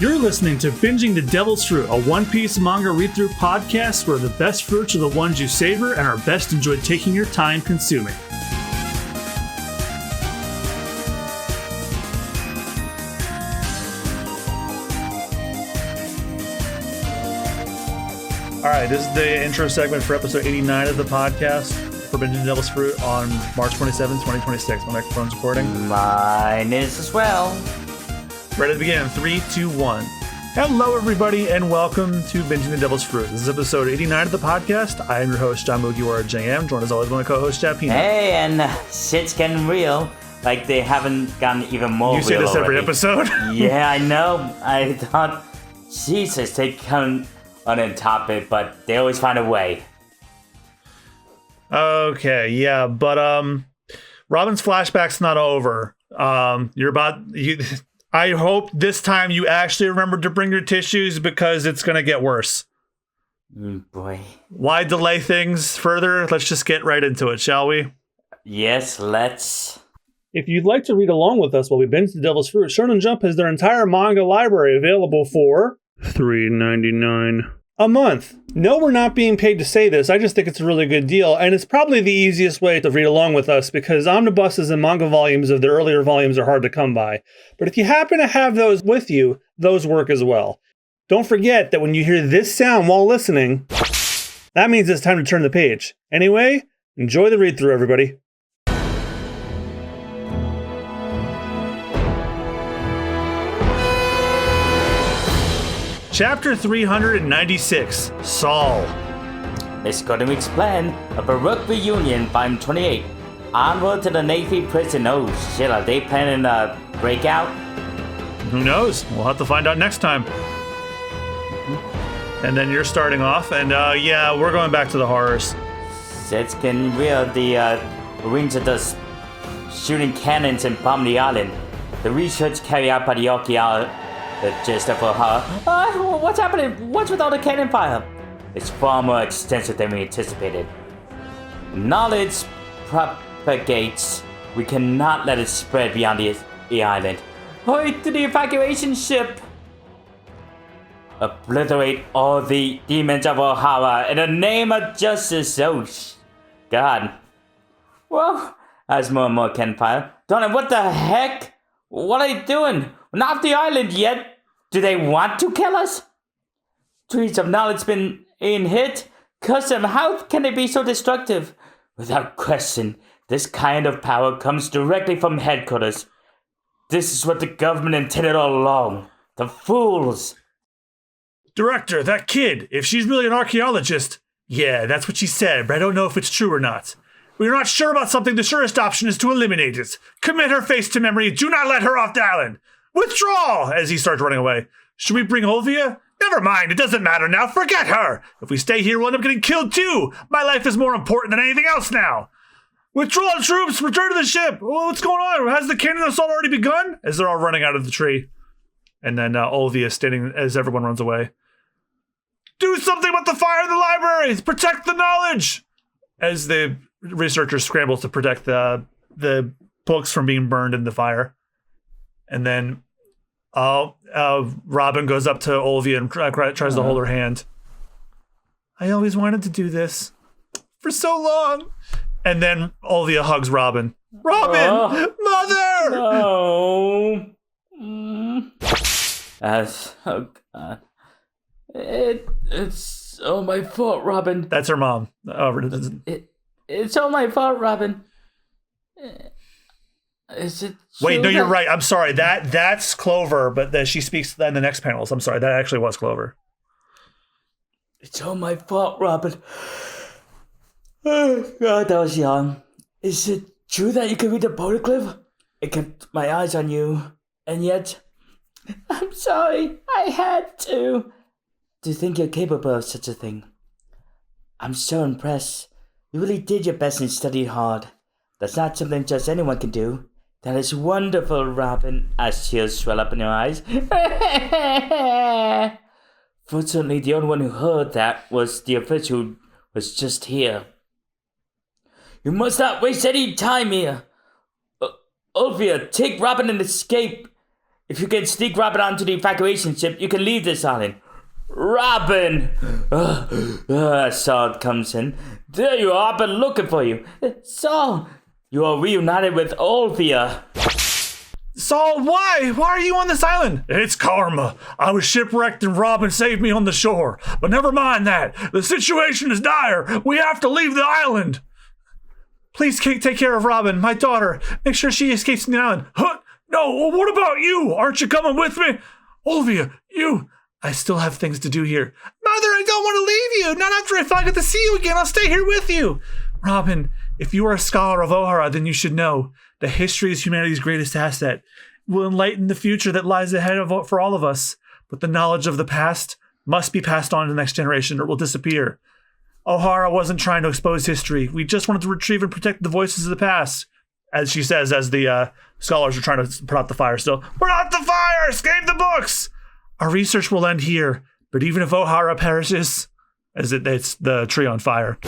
You're listening to Binging the Devil's Fruit, a One Piece manga read-through podcast where the best fruits are the ones you savor and are best enjoyed taking your time consuming. All right, this is the intro segment for episode 89 of the podcast for Binging the Devil's Fruit on March 27, 2026. My microphone's recording. Mine is as well. Ready to begin. 3, 2, 1. Hello, everybody, and welcome to Binging the Devil's Fruit. This is episode 89 of the podcast. I am your host, John Mugiwara JM, joined as always by my co-host, Chad Pino. Hey, and shit's getting real. Like, they haven't gotten even more real. You say this already. every episode? Yeah, I know. I thought, Jesus, they come on a topic, but they always find a way. Okay, yeah, but Robin's flashback's not over. I hope this time you actually remembered to bring your tissues because it's going to get worse. Boy. Why delay things further? Let's just get right into it, shall we? Yes, let's. If you'd like to read along with us while we binge the Devil's Fruit, Shonen Jump has their entire manga library available for $3.99 a month. No, we're not being paid to say this. I just think it's a really good deal, and it's probably the easiest way to read along with us because omnibuses and manga volumes of the earlier volumes are hard to come by. But if you happen to have those with you, those work as well. Don't forget that when you hear this sound while listening, that means it's time to turn the page. Anyway, enjoy the read-through, everybody. Chapter 396, Saul. It's going to explain a Baroque reunion, volume 28. Onward to the Navy prison. Oh shit, are they planning a breakout? Who knows? We'll have to find out next time. And then you're starting off, and yeah, we're going back to the horrors. It's getting real. The Marines are just shooting cannons and bombing the island. The research carried out by the archaeologists. Just for her. What's happening? What's with all the cannon fire? It's far more extensive than we anticipated. Knowledge propagates. We cannot let it spread beyond the island. Hurry to the evacuation ship. Obliterate all the demons of Ohara in the name of justice. Oh, God. Well, as more and more cannon fire. Donna, what the heck? What are you doing? We're not off the island yet. Do they want to kill us? Trees of knowledge been hit. Curse them. How can they be so destructive? Without question, this kind of power comes directly from headquarters. This is what the government intended all along. The fools. Director, that kid, if she's really an archaeologist. Yeah, that's what she said, but I don't know if it's true or not. When you're not sure about something, the surest option is to eliminate it. Commit her face to memory. Do not let her off the island. Withdraw! As he starts running away. Should we bring Olvia? Never mind, it doesn't matter now. Forget her. If we stay here, we'll end up getting killed too. My life is more important than anything else now. Withdraw, troops! Return to the ship! Oh, what's going on? Has the cannon assault already begun? As they're all running out of the tree. And then Olvia standing as everyone runs away. Do something about the fire in the libraries! Protect the knowledge! As the researchers scramble to protect the books from being burned in the fire. And then Robin goes up to Olvia and tries to hold her hand. I always wanted to do this for so long. And then Olvia hugs Robin. Robin! Mother! No. Oh, God. It's all my fault, Robin. That's her mom. It's all my fault, Robin. Is it? Wait, no, you're right. I'm sorry. That's Clover, but she speaks in the next panels. I'm sorry. That actually was Clover. It's all my fault, Robin. Oh, God, I was young. Is it true that you can read the poneglyph? I kept my eyes on you, and yet... I'm sorry. I had to. To think you're capable of such a thing. I'm so impressed. You really did your best and studied hard. That's not something just anyone can do. That is wonderful, Robin, as tears swell up in her eyes. Fortunately, the only one who heard that was the official who was just here. You must not waste any time here. Olvia, take Robin and escape. If you can sneak Robin onto the evacuation ship, you can leave this island. Robin! Saul comes in. There you are, I've been looking for you. Saul, you are reunited with Olvia. Saul, why? Why are you on this island? It's karma. I was shipwrecked and Robin saved me on the shore. But never mind that. The situation is dire. We have to leave the island. Please take care of Robin, my daughter. Make sure she escapes from the island. Huh? No, well, what about you? Aren't you coming with me? Olvia, you... I still have things to do here. Mother, I don't want to leave you. Not after I get to see you again. I'll stay here with you. Robin, if you are a scholar of Ohara, then you should know that history is humanity's greatest asset. It will enlighten the future that lies ahead for all of us. But the knowledge of the past must be passed on to the next generation or it will disappear. Ohara wasn't trying to expose history. We just wanted to retrieve and protect the voices of the past. As she says, as the scholars are trying to put out the fire still. Put out the fire! Escape the books! Our research will end here, but even if Ohara perishes, it's the tree on fire.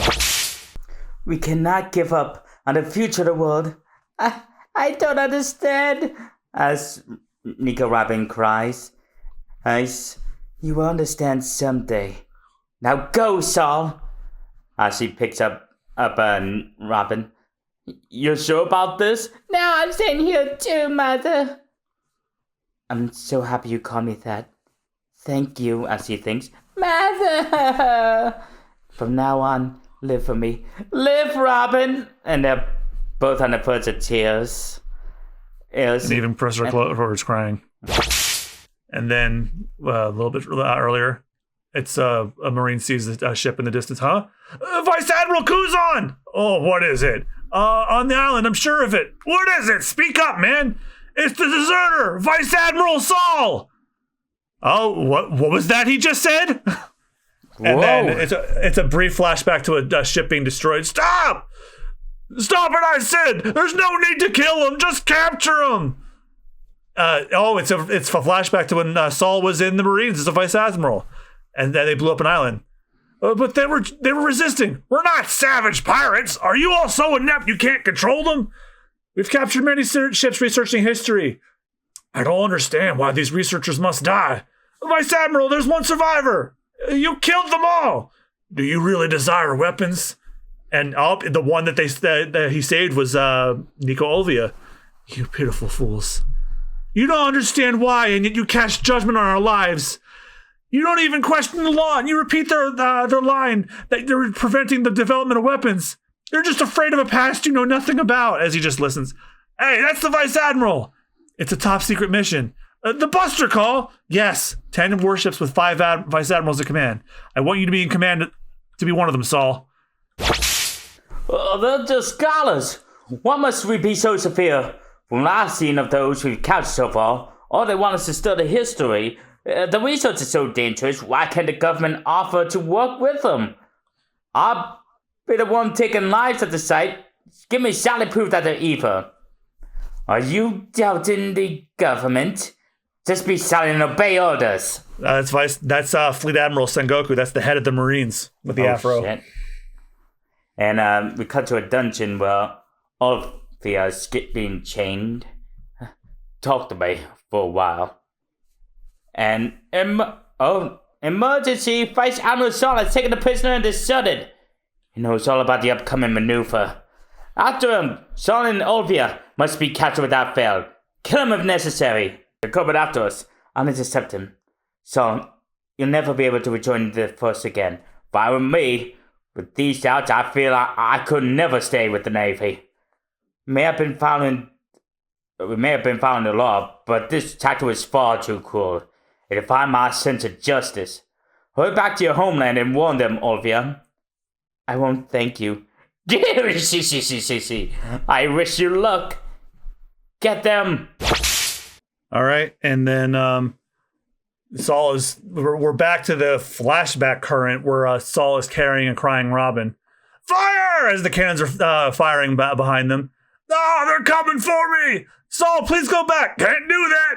We cannot give up on the future of the world. I don't understand. As Nico Robin cries. Ice, you will understand someday. Now go, Saul. As she picks up Robin. You're sure about this? No, I'm staying here too, Mother. I'm so happy you called me that. Thank you, as he thinks. Mother! From now on, live for me. Live, Robin! And they're both on the verge of tears. And even Professor Clover's crying. And then, a little bit earlier, it's a Marine sees a ship in the distance. Huh? Vice Admiral Kuzan! Oh, what is it? On the island, I'm sure of it. What is it? Speak up, man! It's the deserter, Vice Admiral Saul! Oh, what was that he just said? And then it's a brief flashback to a ship being destroyed. Stop! Stop it, I said! There's no need to kill him, just capture him! It's a flashback to when Saul was in the Marines as a Vice Admiral. And then they blew up an island. But they were resisting. We're not savage pirates! Are you all so inept you can't control them? We've captured many ships researching history. I don't understand why these researchers must die. Vice Admiral, there's one survivor. You killed them all. Do you really desire weapons? And the one that he saved was Nico Olvia. You pitiful fools. You don't understand why, and yet you cast judgment on our lives. You don't even question the law, and you repeat their line that they're preventing the development of weapons. You're just afraid of a past you know nothing about, as he just listens. Hey, that's the Vice Admiral. It's a top secret mission. The Buster Call? Yes. 10 warships with 5 Vice Admirals in command. I want you to be in command to be one of them, Saul. They're just scholars. Why must we be so severe? From what I've seen of those we've captured so far, all they want is to study history. The research is so dangerous, why can't the government offer to work with them? I'll be the one taking lives at the site. Give me solid proof that they're evil. Are you doubting the government? Just be silent and obey orders. That's Fleet Admiral Sengoku. That's the head of the Marines with the afro. Shit. And we cut to a dungeon where Olvia is being chained. Talk to me for a while. And emergency! Vice Admiral Saul has taken the prisoner and deserted. He knows all about the upcoming maneuver. After him, Saul and Olvia must be captured without fail. Kill him if necessary. They're coming after us. I'll intercept him. Saul, you'll never be able to rejoin the force again. But with me, with these doubts, I feel I could never stay with the Navy. We may have been following the law, but this tactic was far too cruel. It defied my sense of justice. Hurry back to your homeland and warn them, Olvia. I won't thank you. I wish you luck. Get them. All right, and then we're back to the flashback current where Saul is carrying a crying Robin. Fire! As the cannons are firing behind them. Ah, they're coming for me! Saul, please go back. Can't do that.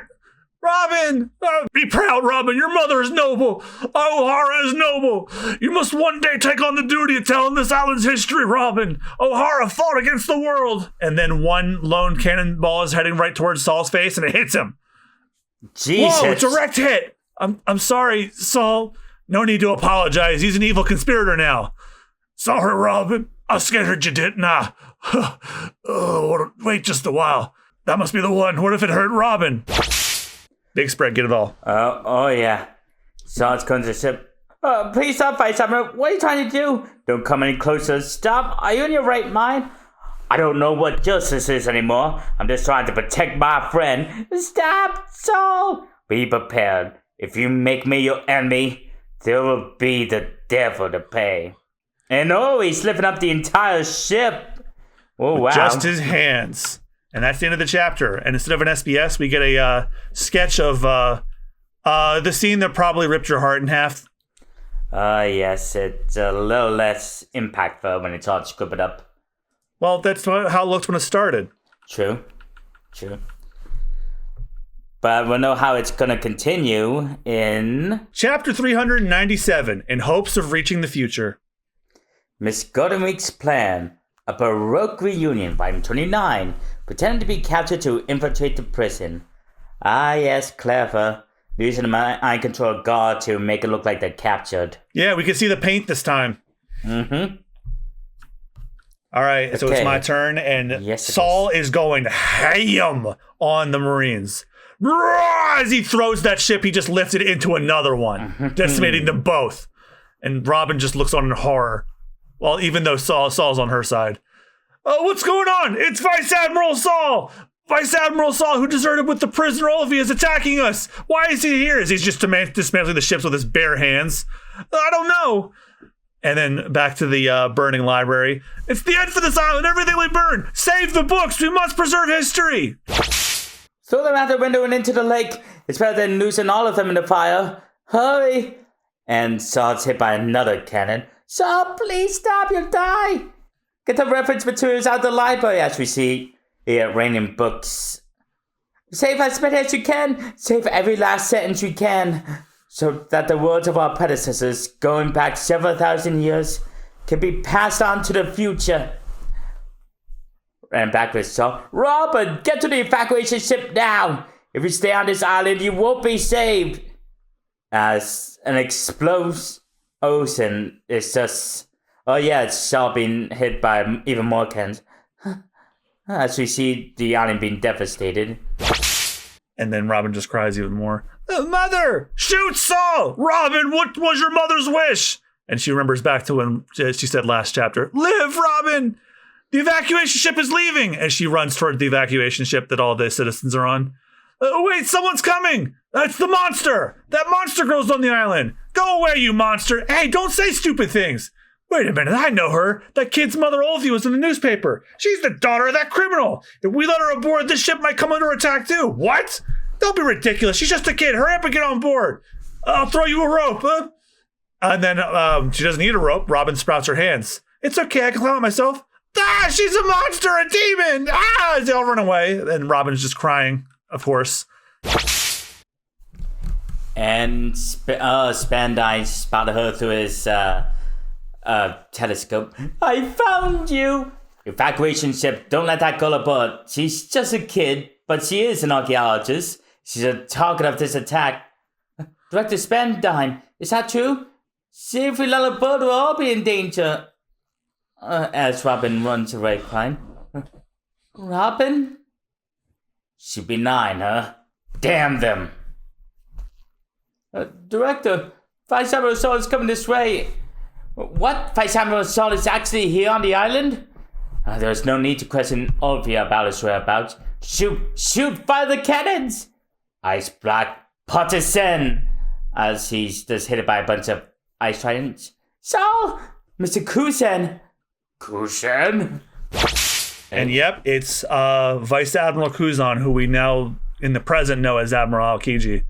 Robin! Be proud, Robin. Your mother is noble. Ohara is noble. You must one day take on the duty of telling this island's history, Robin. Ohara fought against the world. And then one lone cannonball is heading right towards Saul's face, and it hits him. Jesus. Whoa, direct hit! I'm sorry, Saul. No need to apologize. He's an evil conspirator now. Sorry, Robin. I scared you, didn't I? Wait just a while. That must be the one. What if it hurt Robin? Big spread, get it all. Oh yeah. Saul's going to the ship. Please stop, Vice Admiral. What are you trying to do? Don't come any closer. Stop. Are you in your right mind? I don't know what justice is anymore. I'm just trying to protect my friend. Stop, Saul. Be prepared. If you make me your enemy, there will be the devil to pay. And he's lifting up the entire ship. Oh, wow. Just his hands. And that's the end of the chapter. And instead of an SBS, we get a sketch of the scene that probably ripped your heart in half. Yes, it's a little less impactful when it's all scripted up. Well, that's how it looked when it started. True. But we'll know how it's going to continue in... Chapter 397, In Hopes of Reaching the Future. Miss Goldenweek's plan. A Baroque reunion, volume 29. Pretending to be captured to infiltrate the prison. Ah, yes, clever. Using the mind control guard to make it look like they're captured. Yeah, we can see the paint this time. Mm-hmm. All right, okay. So it's my turn, and Saul is going ham on the Marines. As he throws that ship, he just lifts it into another one, decimating them both. And Robin just looks on in horror. Well, even though Saul's on her side. Oh, what's going on? It's Vice Admiral Saul! Vice Admiral Saul, who deserted with the prisoner Olivia, is attacking us. Why is he here? Is he just dismantling the ships with his bare hands? I don't know. And then back to the burning library. It's the end for this island. Everything we burn. Save the books. We must preserve history. Throw them out the window and into the lake. It's better than losing all of them in the fire. Hurry. And Saul's hit by another cannon. Saul, please stop. You'll die. Get the reference materials out of the library as we see here raining books. Save as many as you can. Save every last sentence you can. So that the words of our predecessors, going back several thousand years, can be passed on to the future. And back with Saul. Robin, get to the evacuation ship now. If you stay on this island, you won't be saved. As an explosion is just... Oh yeah, it's Saul being hit by even more cannons. As we see the island being devastated. And then Robin just cries even more. Mother! Shoot Saul! Robin, what was your mother's wish? And she remembers back to when she said last chapter, Live, Robin! The evacuation ship is leaving! And she runs toward the evacuation ship that all the citizens are on. Wait, someone's coming! That's the monster! That monster girl's on the island! Go away, you monster! Hey, don't say stupid things! Wait a minute, I know her. That kid's mother Olivia was in the newspaper. She's the daughter of that criminal. If we let her aboard, this ship might come under attack too. What? Don't be ridiculous. She's just a kid. Hurry up and get on board. I'll throw you a rope. Huh? And then she doesn't need a rope. Robin sprouts her hands. It's okay. I can climb it myself. Ah, she's a monster, a demon. Ah, they all run away. And Robin's just crying, of course. And Spandai spotted her through his telescope. I found you. Evacuation ship. Don't let that girl aboard. She's just a kid, but she is an archaeologist. She's a target of this attack. Director Spandine, is that true? See if we let her aboard, we'll all be in danger. As Robin runs away, crying. Robin? She'd be 9, huh? Damn them. Director, Vice Admiral Saul is coming this way. What? Vice Admiral Saul is actually here on the island? There's no need to question Olivia about his whereabouts. Shoot, fire the cannons! Ice Black Partisan! As he's just hit by a bunch of ice tridents. Saul! Mr. Kusen! Kusen? And yep, it's Vice Admiral Kuzan, who we now in the present know as Admiral Aokiji.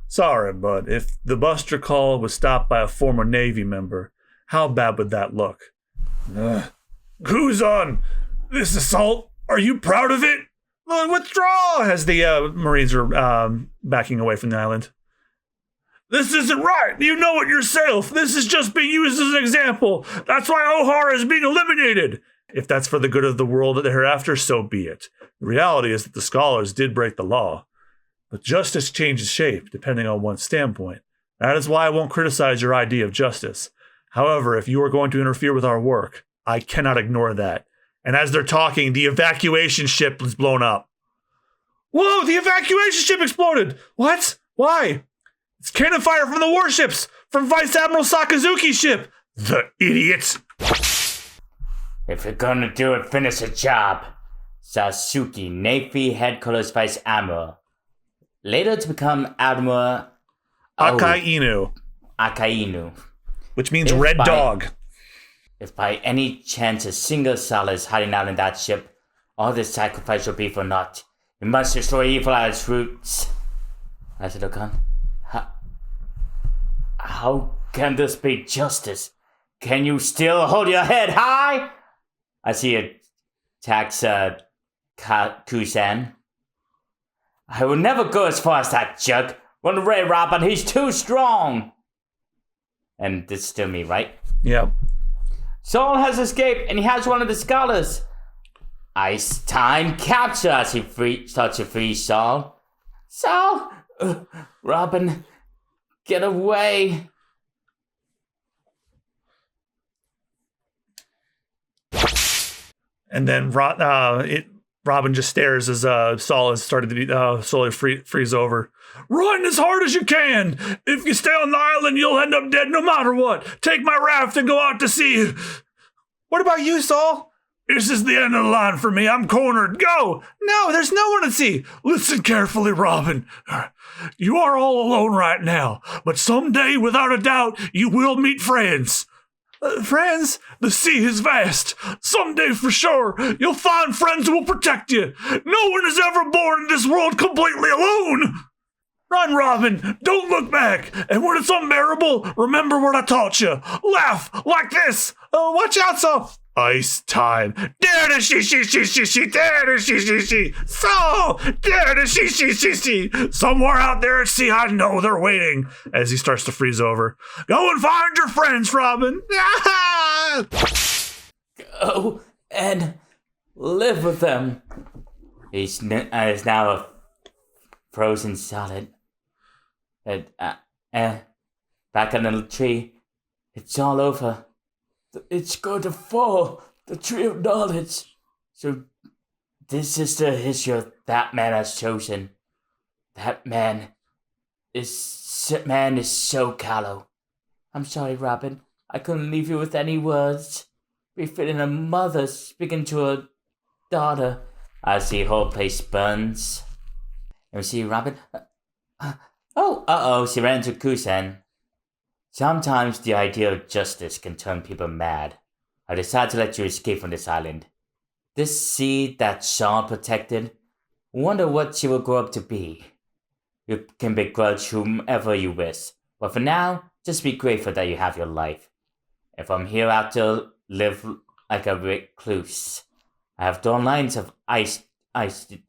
Sorry, but if the buster call was stopped by a former Navy member, how bad would that look? Kuzan, this assault, are you proud of it? Withdraw, as the Marines are backing away from the island. This isn't right. You know it yourself. This is just being used as an example. That's why O'Hara is being eliminated. If that's for the good of the world hereafter, so be it. The reality is that the scholars did break the law. But justice changes shape depending on one's standpoint. That is why I won't criticize your idea of justice. However, if you are going to interfere with our work, I cannot ignore that. And as they're talking, the evacuation ship is blown up. Whoa, the evacuation ship exploded! What? Why? It's cannon fire from the warships! From Vice Admiral Sakazuki's ship! The idiots! If you're gonna do it, finish the job. Sasuke, Navy Headquarters Vice Admiral. Later to become Admiral Akainu. Akainu. Which means red dog. If by any chance a single soul is hiding out in that ship, all this sacrifice will be for naught. You must destroy evil at its roots. I said, Okan, how can this be justice? Can you still hold your head high? I see it attacks Kusan. I will never go as far as that jug. Run away, Robin, he's too strong. And this is still me, right? Yep. Saul has escaped, and he has one of the scholars. Ice time capture as he starts to free Saul. Saul! Robin, get away. And then Robin just stares as Saul has started to be slowly freeze over. Run as hard as you can! If you stay on the island, you'll end up dead no matter what. Take my raft and go out to sea. What about you, Saul? This is the end of the line for me. I'm cornered. Go! No, there's no one to see. Listen carefully, Robin. You are all alone right now, but someday, without a doubt, you will meet friends. Friends? The sea is vast. Someday, for sure, you'll find friends who will protect you. No one is ever born in this world completely alone. Run, Robin. Don't look back. And when it's unbearable, remember what I taught you. Laugh like this. Watch out, Saul. Ice time. Dare to she. Dare to she. Saul. Dare to she. Somewhere out there at sea, I know they're waiting. As he starts to freeze over. Go and find your friends, Robin. Go and live with them. He's now a frozen solid. Back under the tree. It's all over. It's going to fall. The tree of knowledge. So this is the history that man has chosen. That man is so callow. I'm sorry, Robin. I couldn't leave you with any words. Befitting a mother speaking to her daughter. As the whole place burns. And we see Robin. She ran into Kusan. Sometimes the idea of justice can turn people mad. I decided to let you escape from this island. This seed that Sean protected, wonder what she will grow up to be. You can begrudge whomever you wish, but for now, just be grateful that you have your life. And from here out to live like a recluse. I have drawn lines of ice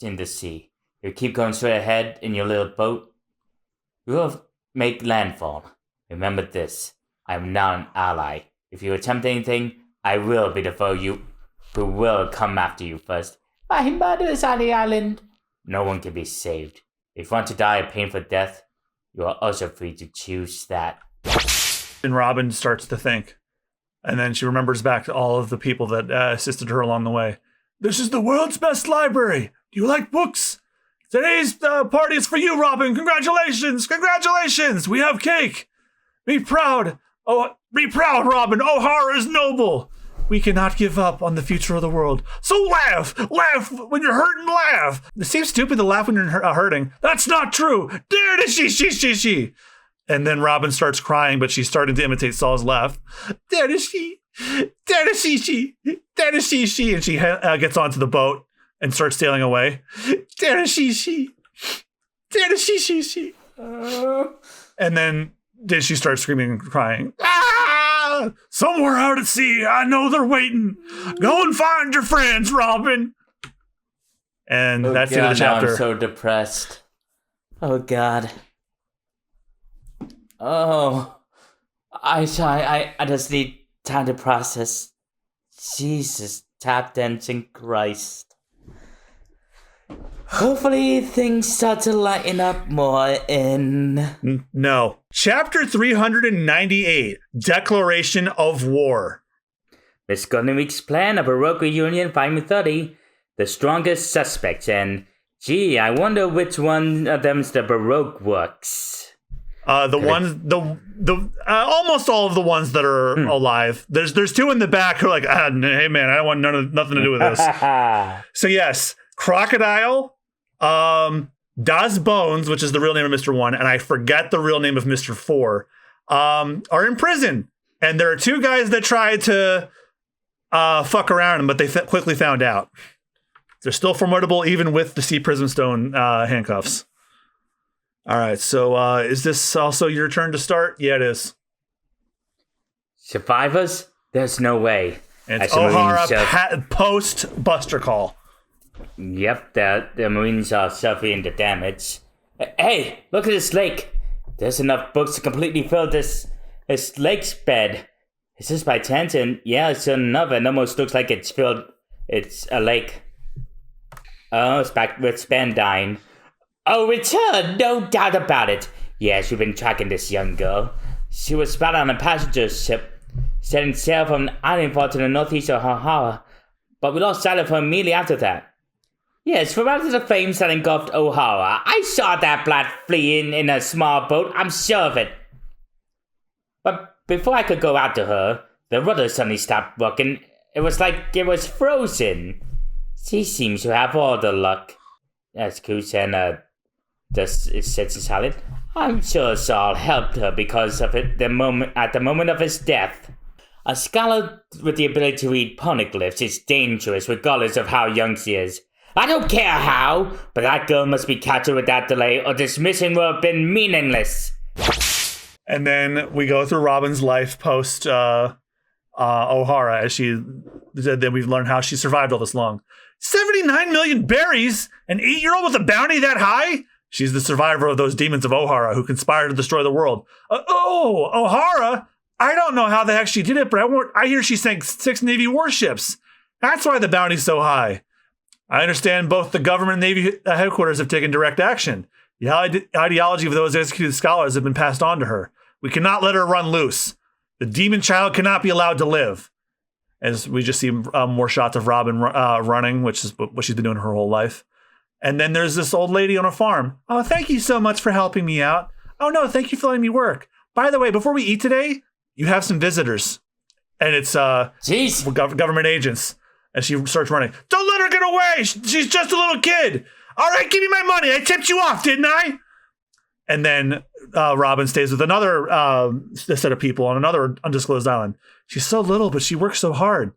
in the sea. You keep going straight ahead in your little boat. You will make landfall. Remember this, I am now an ally. If you attempt anything, I will be the foe who will come after you first. My mother is on the island. No one can be saved. If you want to die a painful death, you are also free to choose that. And Robin starts to think. And then she remembers back to all of the people that assisted her along the way. This is the world's best library. Do you like books? Today's party is for you, Robin. Congratulations. Congratulations. We have cake. Be proud. Oh, be proud, Robin. O'Hara is noble. We cannot give up on the future of the world. So laugh. Laugh when you're hurting, laugh. It seems stupid to laugh when you're hurting. That's not true. Dare to she. And then Robin starts crying, but she's starting to imitate Saul's laugh. Dare to she. Dare to she. Dare to she. And she gets onto the boat and starts sailing away. Dare to she. Dare to she. And then she starts screaming and crying. Ah! Somewhere out at sea, I know they're waiting. Go and find your friends, Robin. And that's the end of the chapter. I'm so depressed. Oh God. Oh, I just need time to process. Jesus, tap dancing Christ. Hopefully things start to lighten up more in... No. Chapter 398, Declaration of War. Miss Golden Week's plan, a Baroque reunion, 5:30, the strongest suspects, and gee, I wonder which one of them's the Baroque works. Almost all of the ones that are alive. There's two in the back who are like, hey man, I don't want nothing to do with this. So yes, Crocodile, Das Bones, which is the real name of Mr. 1, and I forget the real name of Mr. 4, are in prison. And there are two guys that tried to fuck around, but they quickly found out. They're still formidable even with the Sea Prism Stone handcuffs. All right, so is this also your turn to start? Yeah, it is. Survivors? There's no way. And it's O'Hara post Buster Call. Yep, the Marines are suffering the damage. Hey, look at this lake. There's enough books to completely fill this lake's bed. Is this by chance? And yeah, it's another. It almost looks like it's filled. It's a lake. Oh, it's back with Span dying. Oh, return, no doubt about it. Yes, we've been tracking this young girl. She was spotted on a passenger ship, setting sail from Ironfall to the northeast of O'Hara, but we lost sight of her immediately after that. Yes, we're out of the flames that engulfed O'Hara. I saw that brat fleeing in a small boat, I'm sure of it. But before I could go out to her, the rudder suddenly stopped working. It was like it was frozen. She seems to have all the luck. As Kusen sits silent. I'm sure Saul helped her because of it at the moment of his death. A scholar with the ability to read poneglyphs is dangerous regardless of how young she is. I don't care how, but that girl must be captured without delay or this mission will have been meaningless. And then we go through Robin's life post O'Hara as she said that we've learned how she survived all this long. 79 million berries? An 8-year-old with a bounty that high? She's the survivor of those demons of O'Hara who conspired to destroy the world. O'Hara? I don't know how the heck she did it, but I hear she sank 6 Navy warships. That's why the bounty's so high. I understand both the government and Navy headquarters have taken direct action. The ideology of those executed scholars have been passed on to her. We cannot let her run loose. The demon child cannot be allowed to live. As we just see more shots of Robin running, which is what she's been doing her whole life. And then there's this old lady on a farm. Oh, thank you so much for helping me out. Oh, no, thank you for letting me work. By the way, before we eat today, you have some visitors. And it's government agents. And she starts running. Don't let her get away. She's just a little kid. All right, give me my money. I tipped you off, didn't I? And then Robin stays with another set of people on another undisclosed island. She's so little, but she works so hard.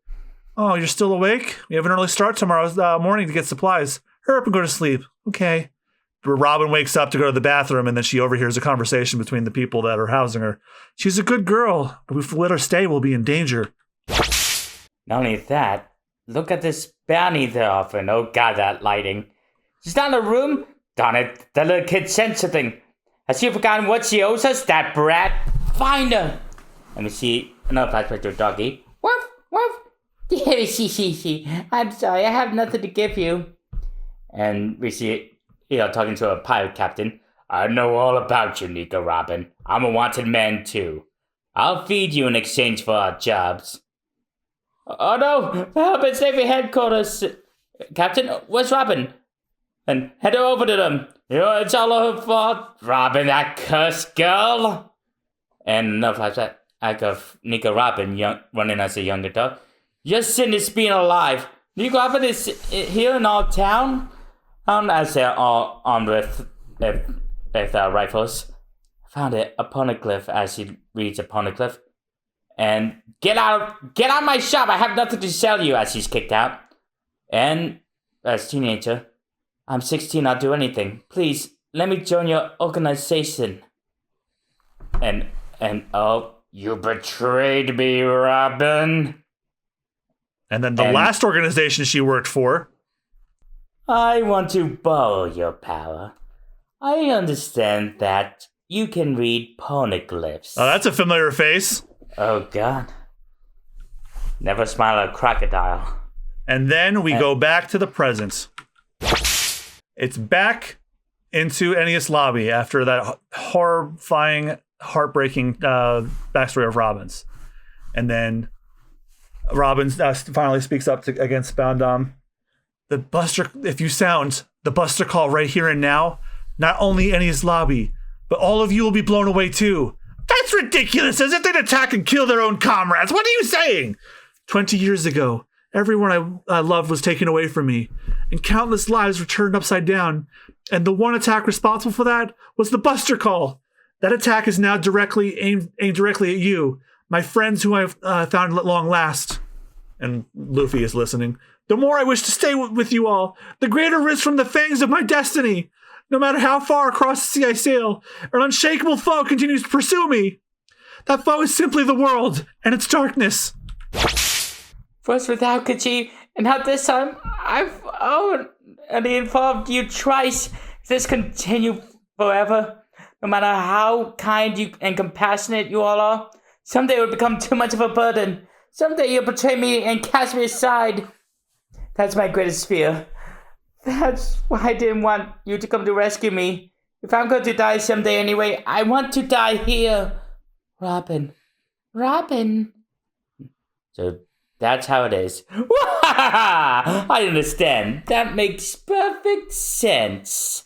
Oh, you're still awake? We have an early start tomorrow morning to get supplies. Hurry up and go to sleep. Okay. Robin wakes up to go to the bathroom, and then she overhears a conversation between the people that are housing her. She's a good girl, but if we let her stay, we'll be in danger. Not only that, look at this bounty they're offering. Oh, God, that lighting. She's not in the room? Darn it, the little kid sent something. Has she forgotten what she owes us, that brat? Find her. Let me see another flashback to a doggy. Woof, woof. I'm sorry, I have nothing to give you. And we see, talking to a pirate captain. I know all about you, Nika Robin. I'm a wanted man, too. I'll feed you in exchange for our jobs. Oh, no. Help at Navy headquarters. Captain, where's Robin? And head over to them. It's all her fault. Robin, that cursed girl. And another flashback of Nika Robin running as a younger dog. Your sin is being alive. Nika Robin is here in our town. As they're all armed with rifles. Found it, a poneglyph, as he reads a poneglyph. And get out of my shop, I have nothing to sell you, as he's kicked out. And as a teenager, I'm 16, I'll do anything. Please, let me join your organization. And oh, you betrayed me, Robin. And then the last organization she worked for. I want to borrow your power. I understand that you can read poneglyphs. Oh, that's a familiar face. Oh, God. Never smile at a crocodile. And then we go back to the present. It's back into Ennius Lobby after that horrifying, heartbreaking backstory of Robin's. And then Robin finally speaks up against Spandam. If you sound the Buster call right here and now, not only Ennius Lobby, but all of you will be blown away too. That's ridiculous, as if they'd attack and kill their own comrades. What are you saying? 20 years ago, everyone I loved was taken away from me, and countless lives were turned upside down. And the one attack responsible for that was the Buster Call. That attack is now aimed directly at you, my friends who I've found at long last. And Luffy is listening. The more I wish to stay with you all, the greater risk from the fangs of my destiny. No matter how far across the sea I sail, an unshakable foe continues to pursue me. That foe is simply the world and its darkness. First with Aokachi, and now this time I've only involved you twice. If this continue forever, no matter how kind you and compassionate you all are, someday it will become too much of a burden. Someday you'll betray me and cast me aside. That's my greatest fear. That's why I didn't want you to come to rescue me. If I'm going to die someday anyway, I want to die here. Robin. So that's how it is. I understand. That makes perfect sense.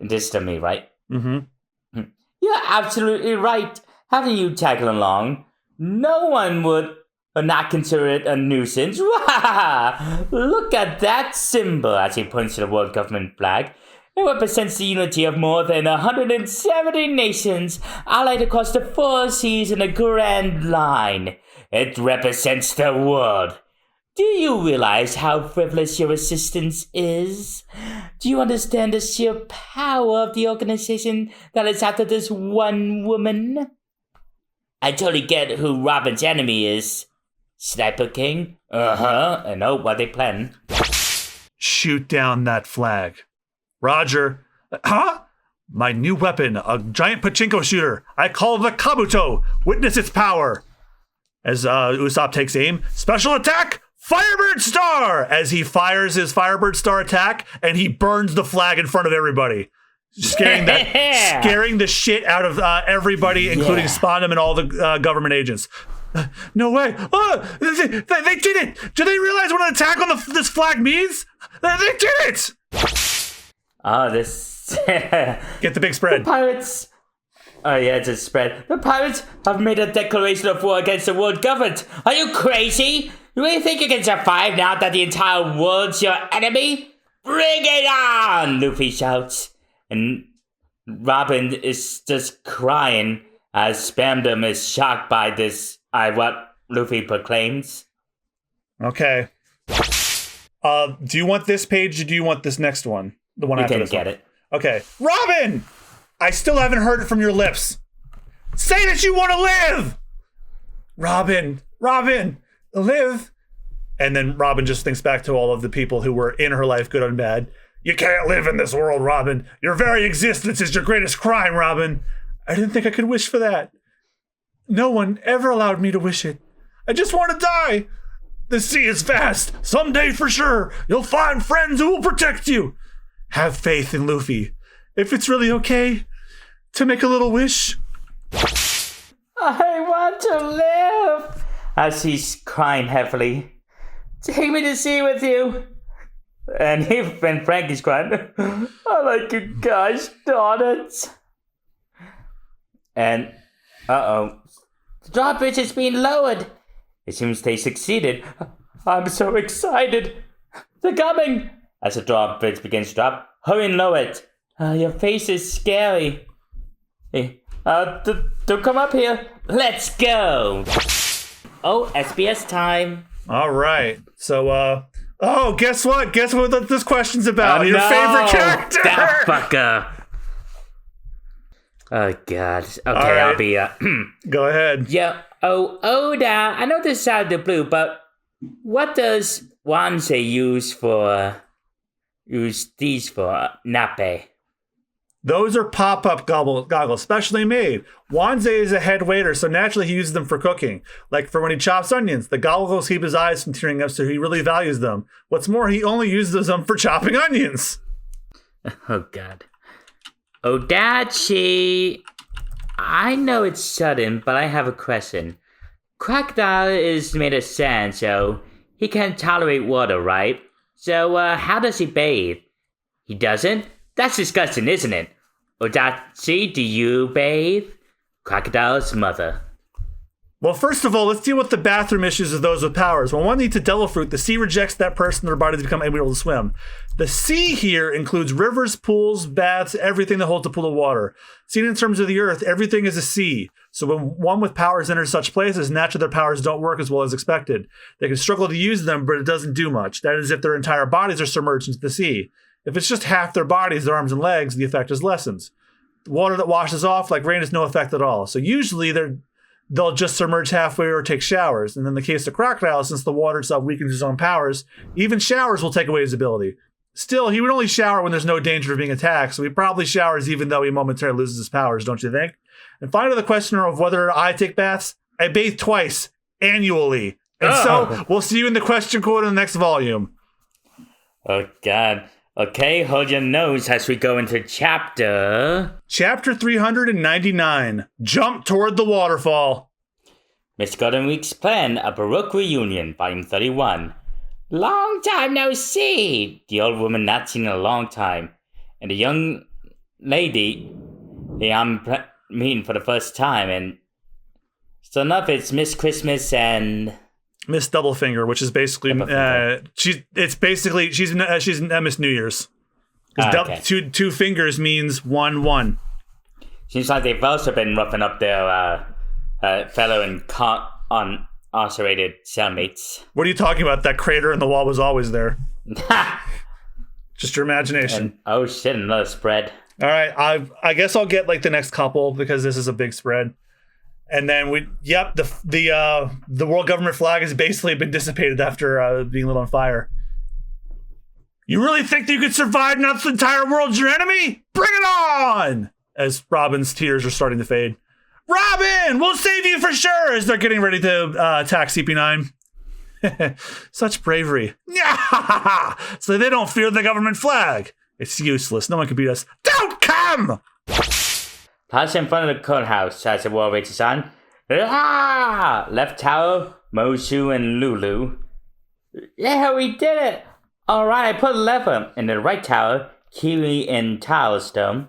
This to me, right? Mm-hmm. You're absolutely right. Having you tag along, no one would not consider it a nuisance. Look at that symbol, as he points to the world government flag. It represents the unity of more than 170 nations allied across the 4 seas in a grand line. It represents the world. Do you realize how frivolous your resistance is? Do you understand the sheer power of the organization that is after this one woman? I totally get who Robin's enemy is. Sniper King? I know what they plan. Shoot down that flag. Roger. Huh? My new weapon, a giant pachinko shooter. I call it the Kabuto. Witness its power. As Usopp takes aim, special attack, Firebird Star! As he fires his Firebird Star attack, and he burns the flag in front of everybody. Scaring the shit out of everybody, including Spandam and all the government agents. No way! Oh, they did it! Do they realize what an attack on this flag means? They did it! This Get the big spread. The pirates. Oh yeah, it's a spread. The pirates have made a declaration of war against the world government. Are you crazy? You really think you can survive now that the entire world's your enemy? Bring it on! Luffy shouts. And Robin is just crying as Spandam is shocked by this, what Luffy proclaims. Okay. Do you want this page or do you want this next one? The one after this one? You can get it. Okay. Robin! I still haven't heard it from your lips. Say that you want to live! Robin, live! And then Robin just thinks back to all of the people who were in her life, good and bad. You can't live in this world, Robin. Your very existence is your greatest crime, Robin. I didn't think I could wish for that. No one ever allowed me to wish it. I just want to die. The sea is vast. Someday for sure, you'll find friends who will protect you. Have faith in Luffy. If it's really okay to make a little wish. I want to live. As he's crying heavily. Take me to sea with you. And when Frankie's crying, I like you guys, darn it. And, the drawbridge is being lowered. It seems they succeeded. I'm so excited. They're coming. As the drawbridge begins to drop, hurry and lower it. Your face is scary. Hey, don't come up here. Let's go. Oh, SBS time. All right. So, guess what? Guess what this question's about? Your favorite character. That fucker. Oh, God. Okay, right. I'll be, Go ahead. Yeah. Oh, Oda, I know this is out of the blue, but what does Wansei use these for, Nappe? Those are pop-up goggles, specially made. Wanze is a head waiter, so naturally he uses them for cooking. Like for when he chops onions, the goggles keep his eyes from tearing up, so he really values them. What's more, he only uses them for chopping onions. Oh, God. Odachi, I know it's sudden, but I have a question. Crocodile is made of sand, so he can't tolerate water, right? So, how does he bathe? He doesn't? That's disgusting, isn't it? Odachi, do you bathe? Crocodile's mother. Well, first of all, let's deal with the bathroom issues of those with powers. When one eats a devil fruit, the sea rejects that person and their body to become able to swim. The sea here includes rivers, pools, baths, everything that holds a pool of water. Seen in terms of the earth, everything is a sea. So when one with powers enters such places, naturally their powers don't work as well as expected. They can struggle to use them, but it doesn't do much. That is if their entire bodies are submerged into the sea. If it's just half their bodies, their arms and legs, the effect is lessened. The water that washes off, like rain, has no effect at all. So usually they'll just submerge halfway or take showers. And in the case of crocodiles, since the water itself weakens his own powers, even showers will take away his ability. Still, he would only shower when there's no danger of being attacked, so he probably showers even though he momentarily loses his powers, don't you think? And finally, the question of whether I take baths, I bathe twice, annually. And so, we'll see you in the question quote in the next volume. Oh, God. Okay, hold your nose as we go into Chapter 399, Jump Toward the Waterfall. Miss Golden Week's Plan, A Baroque Reunion, Volume 31. Long time no see! The old woman not seen in a long time. And the young lady I'm meeting for the first time. And so enough, it's Miss Christmas and Miss Doublefinger, which is basically she's Miss New Year's. Okay. Two fingers means 1-1. Seems like they've also been roughing up their fellow incarcerated cellmates. What are you talking about? That crater in the wall was always there. Just your imagination. Oh shit! Another spread. All right, I guess I'll get like the next couple because this is a big spread. And then the world government flag has basically been dissipated after being lit on fire. You really think that you could survive now that the entire world's your enemy? Bring it on! As Robin's tears are starting to fade. Robin, we'll save you for sure! As they're getting ready to attack CP9. Such bravery. So they don't fear the government flag. It's useless. No one can beat us. Don't come! Pass in front of the courthouse as the war rages on. Left tower, Mosu and Lulu. Yeah, we did it! Alright, I put a lever in the right tower, Kiwi and Tilestone.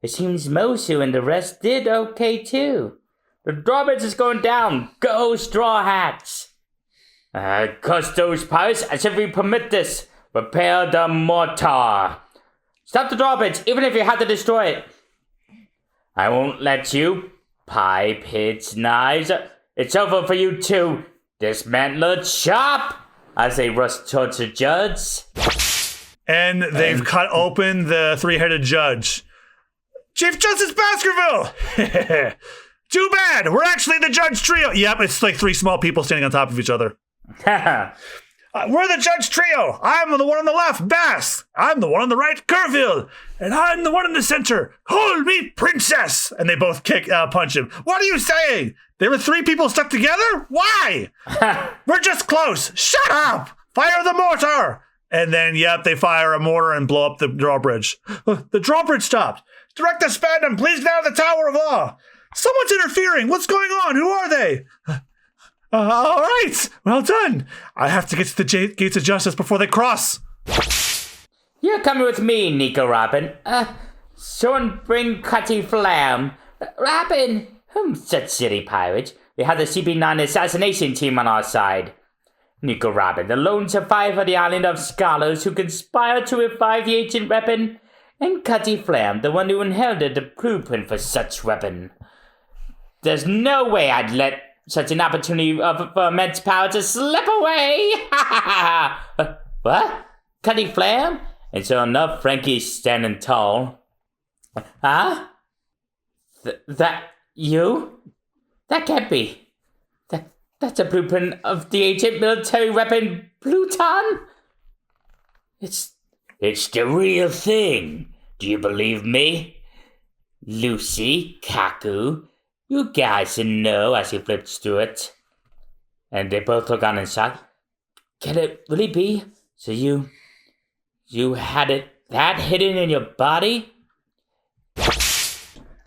It seems Mosu and the rest did okay too. The drawbridge is going down. Go, Straw Hats! Curse those pirates as if we permit this. Repair the mortar. Stop the drawbridge, even if you have to destroy it. I won't let you. Pipe hits knives. It's over for you too. Dismantler chop as they rush towards the judge. And they've cut open the three-headed judge. Chief Justice Baskerville! Too bad! We're actually the judge trio! Yep, it's like three small people standing on top of each other. We're the judge trio! I'm the one on the left, Bass! I'm the one on the right, Kerrville! And I'm the one in the center, Hold Me Princess! And they both punch him. What are you saying? There were three people stuck together? Why? We're just close! Shut up! Fire the mortar! And then, they fire a mortar and blow up the drawbridge. The drawbridge stopped. Director Spandam, please get out of the Tower of Law. Someone's interfering. What's going on? Who are they? All right. Well done. I have to get to the gates of justice before they cross. You're coming with me, Nico Robin. Someone bring Cutty Flam. Robin, such silly pirates. We have the CP9 assassination team on our side. Nico Robin, the lone survivor of the island of scholars who conspired to revive the ancient weapon. And Cutty Flam, the one who inherited the blueprint for such weapon. There's no way I'd let such an opportunity for immense power to slip away! What? Cutty Flam? And so enough, Frankie's standing tall. Huh? That you? That can't be. That's a blueprint of the ancient military weapon, Pluton? It's the real thing. Do you believe me? Lucy, Kaku, you guys know as he flips through it. And they both look on in shock. Can it really be? So you had it that hidden in your body?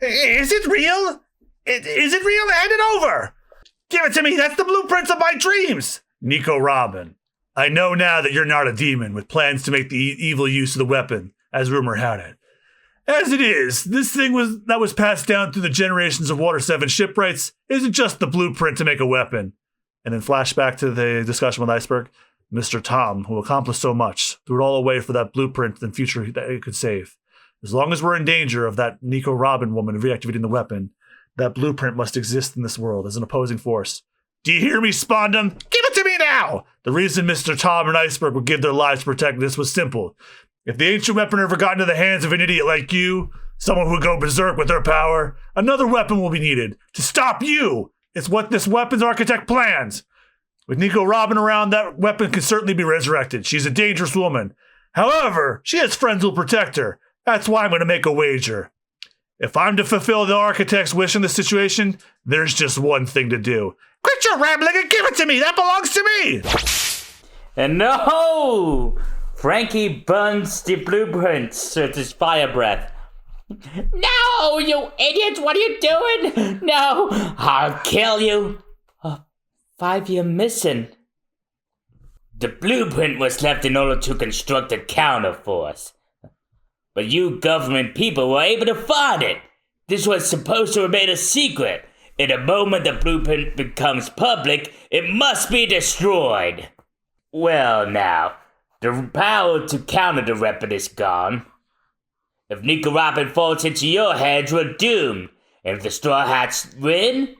Is it real? Is it real? Hand it over! Give it to me! That's the blueprints of my dreams! Nico Robin, I know now that you're not a demon with plans to make the evil use of the weapon, as rumor had it. As it is, this thing that was passed down through the generations of Water 7 shipwrights isn't just the blueprint to make a weapon. And then flashback to the discussion with Iceberg. Mr. Tom, who accomplished so much, threw it all away for that blueprint and future that it could save. As long as we're in danger of that Nico Robin woman reactivating the weapon, that blueprint must exist in this world as an opposing force. Do you hear me, Spondum? Give it to me now! The reason Mr. Tom and Iceberg would give their lives to protect this was simple. If the ancient weapon ever got into the hands of an idiot like you, someone who would go berserk with their power, another weapon will be needed to stop you. It's what this weapons architect plans. With Nico Robin around, that weapon can certainly be resurrected. She's a dangerous woman. However, she has friends who'll protect her. That's why I'm going to make a wager. If I'm to fulfill the architect's wish in this situation, there's just one thing to do. Quit your rambling and give it to me! That belongs to me! And no! Frankie burns the blueprints with his fire breath. No, you idiots! What are you doing? No, I'll kill you. 5-year mission. The blueprint was left in order to construct a counterforce. But you government people were able to find it. This was supposed to remain a secret. In the moment the blueprint becomes public, it must be destroyed. Well now, the power to counter the weapon is gone. If Nico Robin falls into your hands, we're doomed. And if the Straw Hats win,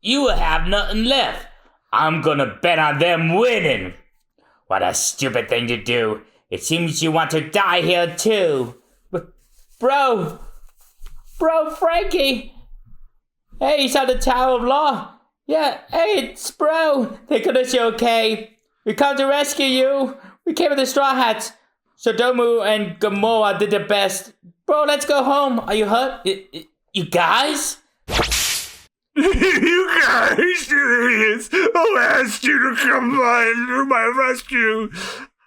you will have nothing left. I'm gonna bet on them winning. What a stupid thing to do. It seems you want to die here too. Bro, Frankie. Hey, he's at the Tower of Law. Yeah, hey, it's Bro. Thank goodness you're okay. We come to rescue you. We came with the Straw Hats. Sodomu and Gamora did their best. Bro, let's go home. Are you hurt? You guys? You guys, you idiots! Who asked you to come to my rescue?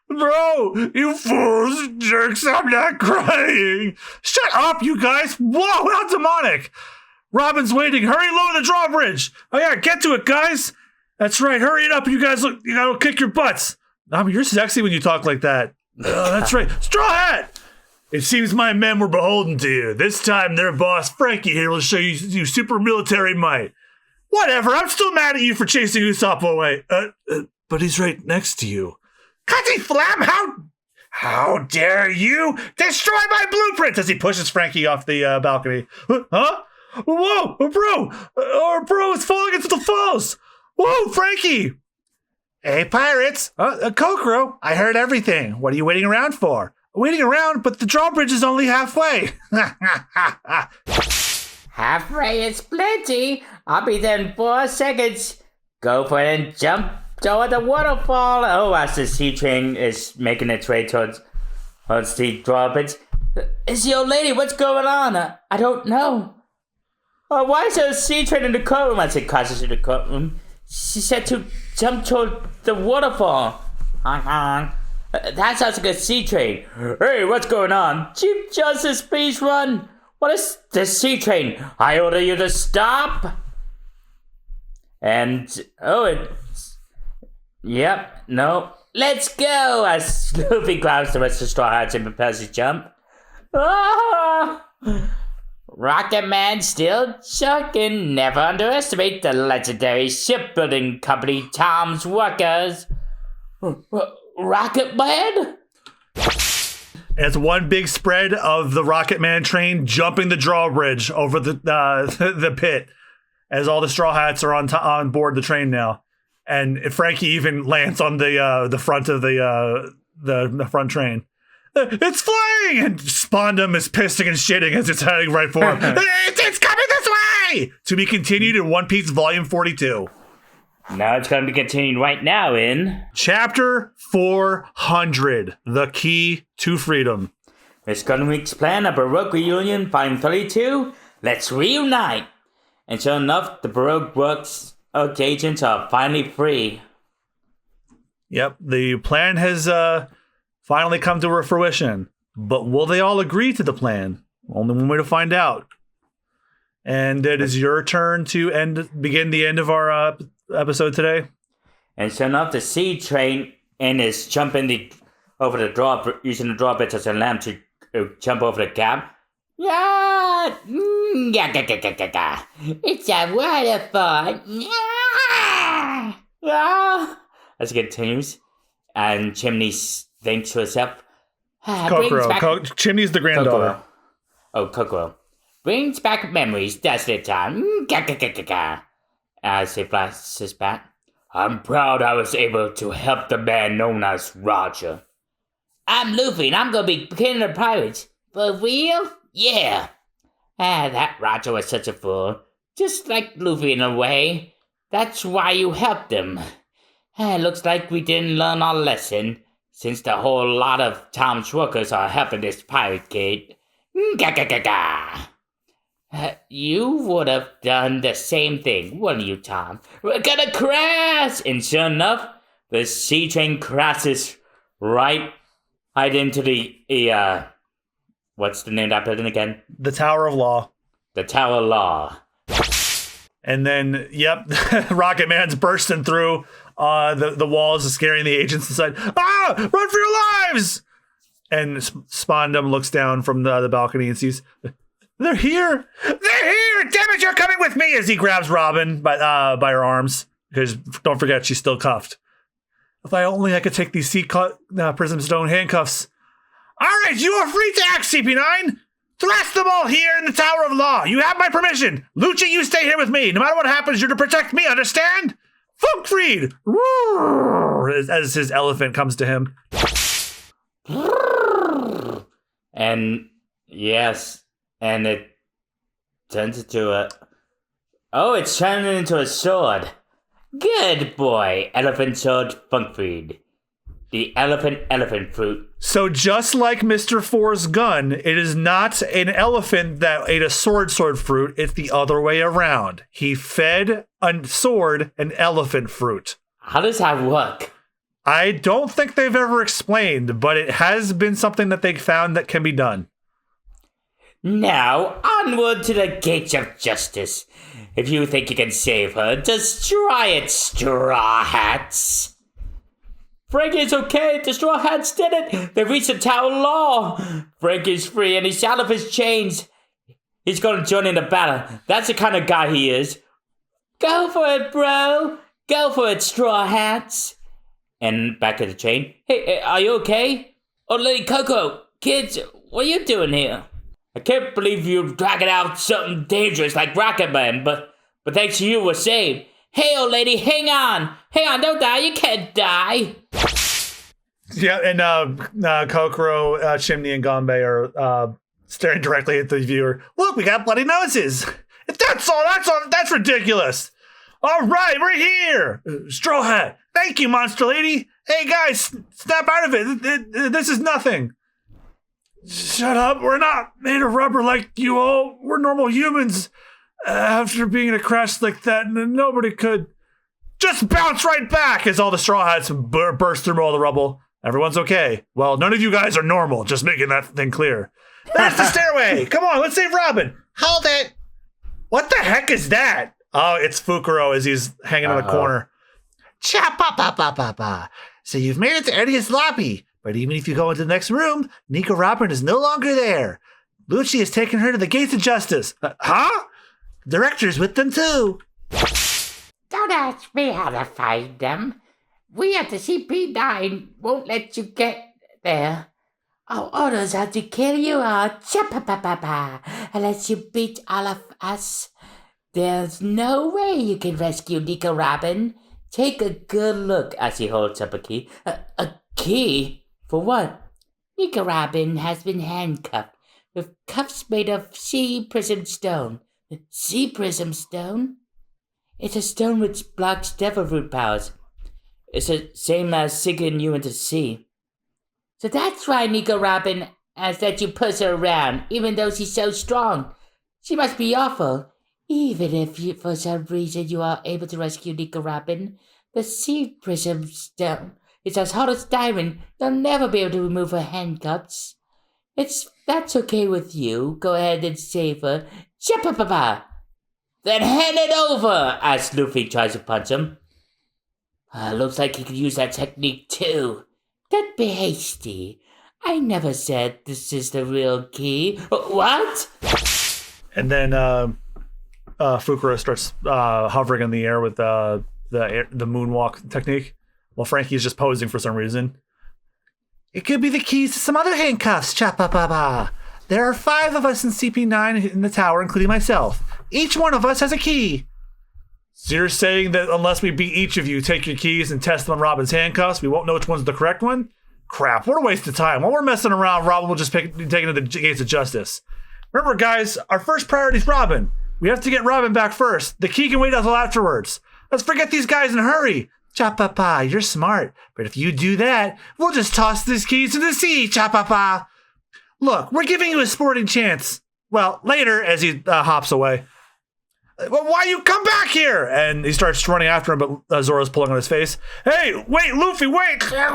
Bro, you fools, jerks, I'm not crying. Shut up, you guys. Whoa, how demonic. Robin's waiting. Hurry, lower the drawbridge. Oh yeah, get to it, guys. That's right, hurry it up. You guys look, you gotta kick your butts. I mean, you're sexy when you talk like that. That's right. Straw Hat! It seems my men were beholden to you. This time their boss, Frankie here, will show you super military might. Whatever, I'm still mad at you for chasing Usopp away. But he's right next to you. Cutty Flam, how dare you destroy my blueprint as he pushes Frankie off the balcony. Huh? Whoa, bro, it's falling into the falls. Whoa, Frankie. Hey, pirates. Kokoro, I heard everything. What are you waiting around for? Waiting around, but the drawbridge is only halfway. Halfway is plenty. I'll be there in 4 seconds. Go for it and jump toward the waterfall. Oh, as the sea train is making its way towards the drawbridge. Is the old lady? What's going on? I don't know. Why is there a sea train in the courtroom? I said, crosses in the courtroom. She said to jump toward the waterfall. That sounds like a sea train. Hey, what's going on? Chief Justice, please run. What is this sea train? I order you to stop. And, no. Let's go. As Luffy grabs the rest of the Straw Hats and prepares to jump. Ah! Rocket Man still chucking. Never underestimate the legendary shipbuilding company Tom's workers. Rocket Man? It's one big spread of the Rocket Man train jumping the drawbridge over the pit as all the Straw Hats are on board the train now, and Frankie even lands on the front of the front train. It's flying! And Spondum is pissing and shitting as it's heading right for him. It's coming this way! To be continued in One Piece Volume 42. Now it's going to be continued right now in... Chapter 400, The Key to Freedom. Miss Gunwick's plan, a Baroque reunion, Volume 32. Let's reunite! And sure enough, the Baroque Works agents are finally free. Yep, the plan has finally come to fruition. But will they all agree to the plan? Only one way to find out. And it is your turn to begin the end of our episode today. And sure enough, the sea train is jumping over the using the drawbridge as a lamp to jump over the gap. Yeah, it's a waterfall. Yeah. As it continues, and Chimney thinks to herself, Chimney's the granddaughter. Kokoro. Brings back memories, does it, Tom? As he flashes back, I'm proud I was able to help the man known as Roger. I'm Luffy, and I'm gonna be king of the pirates. For real? Yeah. That Roger was such a fool. Just like Luffy in a way. That's why you helped him. Looks like we didn't learn our lesson, since the whole lot of Tom's workers are helping this pirate kid. You would have done the same thing, wouldn't you, Tom? We're gonna crash! And sure enough, the sea train crashes right into the, what's the name of that building again? The Tower of Law. The Tower of Law. And then, yep, Rocket Man's bursting through the walls, scaring the agents inside. Ah! Run for your lives! And Spondum looks down from the balcony and sees, they're here! They're here! Damn it, you're coming with me! As he grabs Robin by her arms. Because don't forget, she's still cuffed. If I could take these Prism Stone handcuffs. All right, you are free to act, CP9. Thrust them all here in the Tower of Law. You have my permission. Lucci, you stay here with me. No matter what happens, you're to protect me, understand? Funkfried! As his elephant comes to him. And, yes, and it turns into it's turning into a sword. Good boy, Elephant Sword Funkfried. The elephant fruit. So just like Mr. Four's gun, it is not an elephant that ate a sword fruit. It's the other way around. He fed a sword an elephant fruit. How does that work? I don't think they've ever explained, but it has been something that they found that can be done. Now, onward to the gates of justice. If you think you can save her, just try it, Straw Hats. Frankie's okay. The Straw Hats did it. They reached the Tower of Law. Frankie's free and he's out of his chains. He's going to join in the battle. That's the kind of guy he is. Go for it, bro. Go for it, Straw Hats. And back to the train. Hey, are you okay? Oh, Lady Coco. Kids, what are you doing here? I can't believe you're dragging out something dangerous like Rocket Man, but thanks to you, we're saved. Hey, old lady, hang on. Hang on, don't die. You can't die. Yeah, and Kokoro, Chimney, and Ganbei are staring directly at the viewer. Look, we got bloody noses. If that's all, that's ridiculous. All right, we're here. Straw Hat. Thank you, Monster Lady. Hey, guys, snap out of it. This is nothing. Shut up. We're not made of rubber like you all. We're normal humans. After being in a crash like that, nobody could just bounce right back as all the Straw Hats burst through all the rubble. Everyone's okay. Well, none of you guys are normal, just making that thing clear. That's the stairway. Come on, let's save Robin. Hold it. What the heck is that? Oh, it's Fukuro as he's hanging in the corner. Cha-pa-pa-pa-pa-pa. So you've made it to Eddie's lobby. But even if you go into the next room, Nico Robin is no longer there. Lucci has taken her to the gates of justice. Huh? The director's with them too. Don't ask me how to find them. We at the CP9 won't let you get there. Our orders are to kill you all, cha-pa-pa-pa-pa, unless you beat all of us. There's no way you can rescue Nico Robin. Take a good look as he holds up a key. A key? For what? Nico Robin has been handcuffed with cuffs made of sea prism stone. Sea prism stone? It's a stone which blocks devil fruit powers. It's the same as sinking you into the sea. So that's why Nico Robin has let you push her around, even though she's so strong. She must be awful. Even if for some reason you are able to rescue Nico Robin, the sea prism stone is as hot as diamond. You'll never be able to remove her handcuffs. That's okay with you. Go ahead and save her. Chapapapa! Then hand it over! As Luffy tries to punch him. Looks like he could use that technique too. Don't be hasty. I never said this is the real key. What? And then Fukuro starts hovering in the air with the moonwalk technique, while Frankie's just posing for some reason. It could be the keys to some other handcuffs, Chapapapa. There are 5 of us in CP9 in the tower, including myself. Each one of us has a key. So you're saying that unless we beat each of you, take your keys and test them on Robin's handcuffs, we won't know which one's the correct one? Crap, what a waste of time. While we're messing around, Robin will just be taken to the gates of justice. Remember, guys, our first priority is Robin. We have to get Robin back first. The key can wait until afterwards. Let's forget these guys and hurry. Chapapa, you're smart. But if you do that, we'll just toss these keys into the sea, Chapapa. Look, we're giving you a sporting chance. Well, later, as he hops away. Well, why you come back here? And he starts running after him, but Zoro's pulling on his face. Hey, wait, Luffy, wait! Let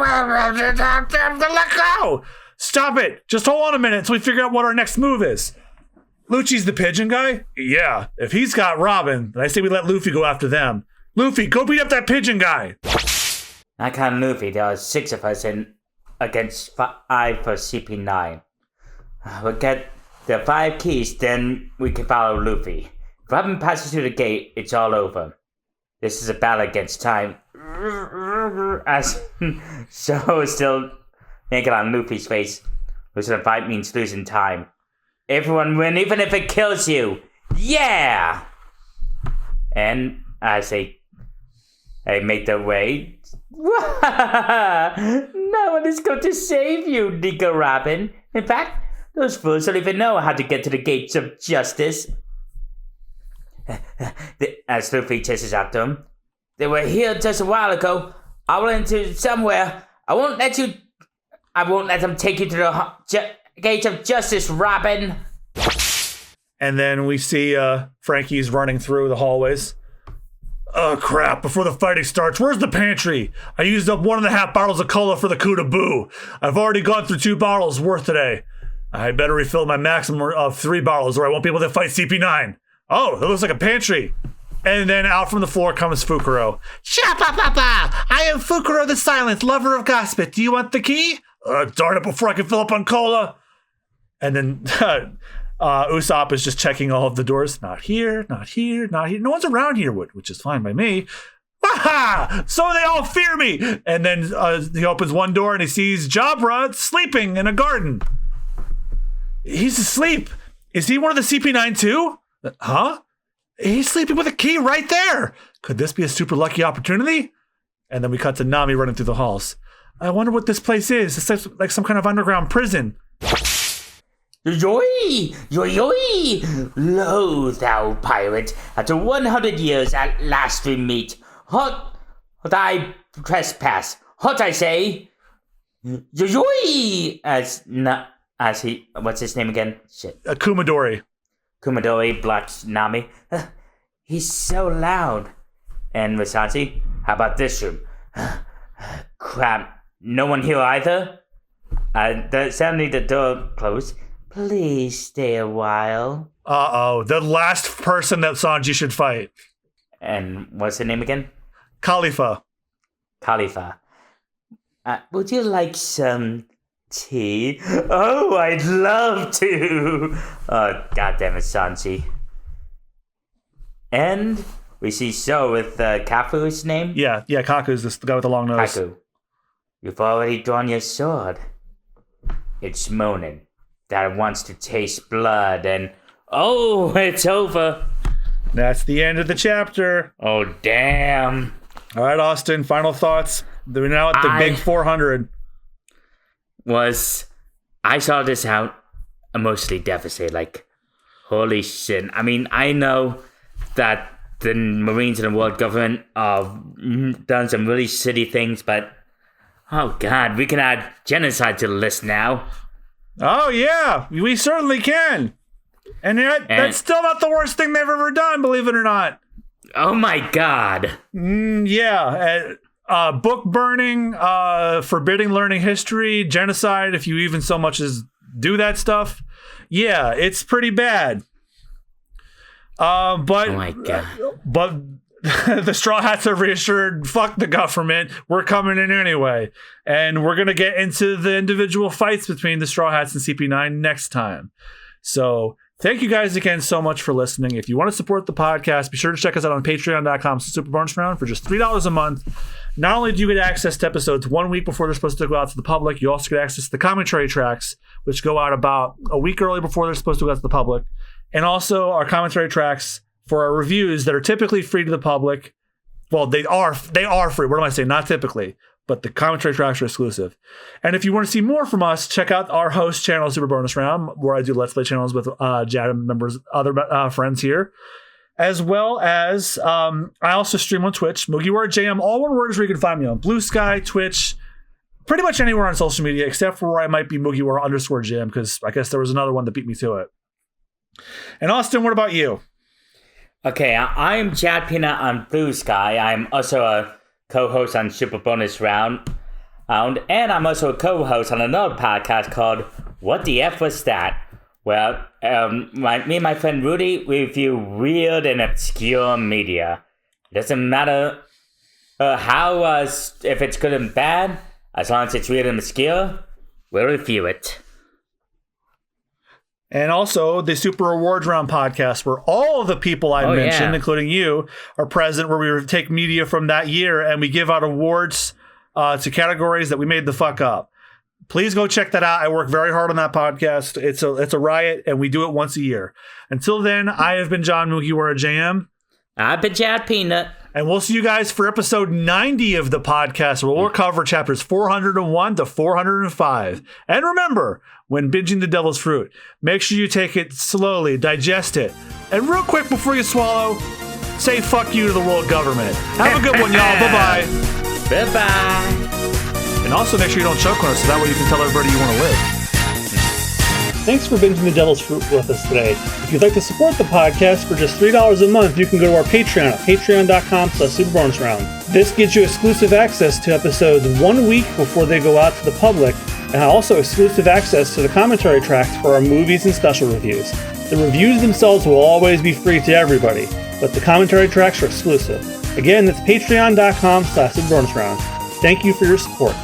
go! Stop it! Just hold on a minute until we figure out what our next move is. Lucci's the pigeon guy? Yeah, if he's got Robin, then I say we let Luffy go after them. Luffy, go beat up that pigeon guy! I can't Luffy, there are 6 of us against 5 for CP9. We'll get the 5 keys, then we can follow Luffy. If Robin passes through the gate, it's all over. This is a battle against time. As Zoro is still naked on Luffy's face. Losing a fight means losing time. Everyone win, even if it kills you. Yeah! And as they make their way, no one is going to save you, Nico Robin. In fact, those fools don't even know how to get to the gates of justice. As Luffy chases after him, they were here just a while ago. I went into somewhere. I won't let them take you to the gates of justice, Robin. And then we see Frankie's running through the hallways. Oh, crap. Before the fighting starts, where's the pantry? I used up 1.5 bottles of cola for the coup de boo. I've already gone through 2 bottles worth today. I better refill my maximum of 3 bottles or I won't be able to fight CP9. Oh, it looks like a pantry. And then out from the floor comes Fukuro. Chapapapa! I am Fukuro the Silent, lover of gossip. Do you want the key? Darn it, before I can fill up on cola. And then Usopp is just checking all of the doors. Not here, not here, not here. No one's around here, which is fine by me. Aha! So they all fear me. And then he opens one door and he sees Jabra sleeping in a garden. He's asleep. Is he one of the CP9 too? Huh? He's sleeping with a key right there. Could this be a super lucky opportunity? And then we cut to Nami running through the halls. I wonder what this place is. It's like some kind of underground prison. Yoy! Yoy yoy! Lo, thou pirate! After 100 years at last we meet. Hot I trespass. Hot I say. Yoy yoy! As he, what's his name again? Shit. Kumadori. Kumadori blocks Nami. He's so loud. And Versace, how about this room? Crap, no one here either? Suddenly the door closed. Please stay a while. Uh-oh, the last person that Sanji should fight. And what's her name again? Khalifa. Khalifa. Would you like some tea? Oh, I'd love to. Oh, goddamn it, Sanji. And we see So with Kaku's name. Yeah, Kaku's the guy with the long nose. Kaku, you've already drawn your sword. It's moaning that it wants to taste blood, and oh, it's over. That's the end of the chapter. Oh, damn. All right, Austen, final thoughts. We're now at the big 400. I saw this out emotionally devastated. Like, holy shit. I mean, I know that the Marines and the world government have done some really shitty things, but oh god, we can add genocide to the list now. Oh, yeah, we certainly can. And yet, that's still not the worst thing they've ever done, believe it or not. Oh my god. Book burning, forbidding learning history, genocide, if you even so much as do that stuff. Yeah, it's pretty bad. But oh my god. But the Straw Hats are reassured, fuck the government, we're coming in anyway. And we're going to get into the individual fights between the Straw Hats and CP9 next time. So thank you guys again so much for listening. If you want to support the podcast, be sure to check us out on patreon.com/superbonusround for just $3 a month. Not only do you get access to episodes 1 week before they're supposed to go out to the public, you also get access to the commentary tracks, which go out about a week early before they're supposed to go out to the public. And also our commentary tracks for our reviews that are typically free to the public. Well, they are free. What am I saying? Not typically, but the commentary tracks are exclusive. And if you want to see more from us, check out our host channel, Super Bonus Round, where I do Let's Play channels with Jad members, other friends here. As well as I also stream on Twitch, Mugiwara JM, all one word is where you can find me on Blue Sky, Twitch, pretty much anywhere on social media, except for where I might be Mugiwara_JM, because I guess there was another one that beat me to it. And Austin, what about you? Okay, I'm Jad Peanut on Blue Sky. I'm also a co-host on Super Bonus Round, and I'm also a co-host on another podcast called What the F Was That? Well, me and my friend Rudy, we review weird and obscure media. It doesn't matter if it's good and bad, as long as it's weird and obscure, we'll review it. And also the Super Awards Round podcast, where all of the people I mentioned, including you, are present, where we take media from that year and we give out awards to categories that we made the fuck up. Please go check that out. I work very hard on that podcast. It's a riot, and we do it once a year. Until then, I have been John Mugiwara JM. I've been Jad Peanut. And we'll see you guys for episode 90 of the podcast, where we'll cover chapters 401 to 405. And remember, when binging the devil's fruit, make sure you take it slowly, digest it. And real quick before you swallow, say fuck you to the world government. Have a good one, y'all. Bye-bye. Bye-bye. And also make sure you don't choke on us, so that way you can tell everybody you want to live. Thanks for binging the devil's fruit with us today. If you'd like to support the podcast for just $3 a month, you can go to our Patreon at patreon.com/superbonusround. This gives you exclusive access to episodes 1 week before they go out to the public, and also exclusive access to the commentary tracks for our movies and special reviews. The reviews themselves will always be free to everybody, but the commentary tracks are exclusive. Again, that's patreon.com/superbonusround. Thank you for your support.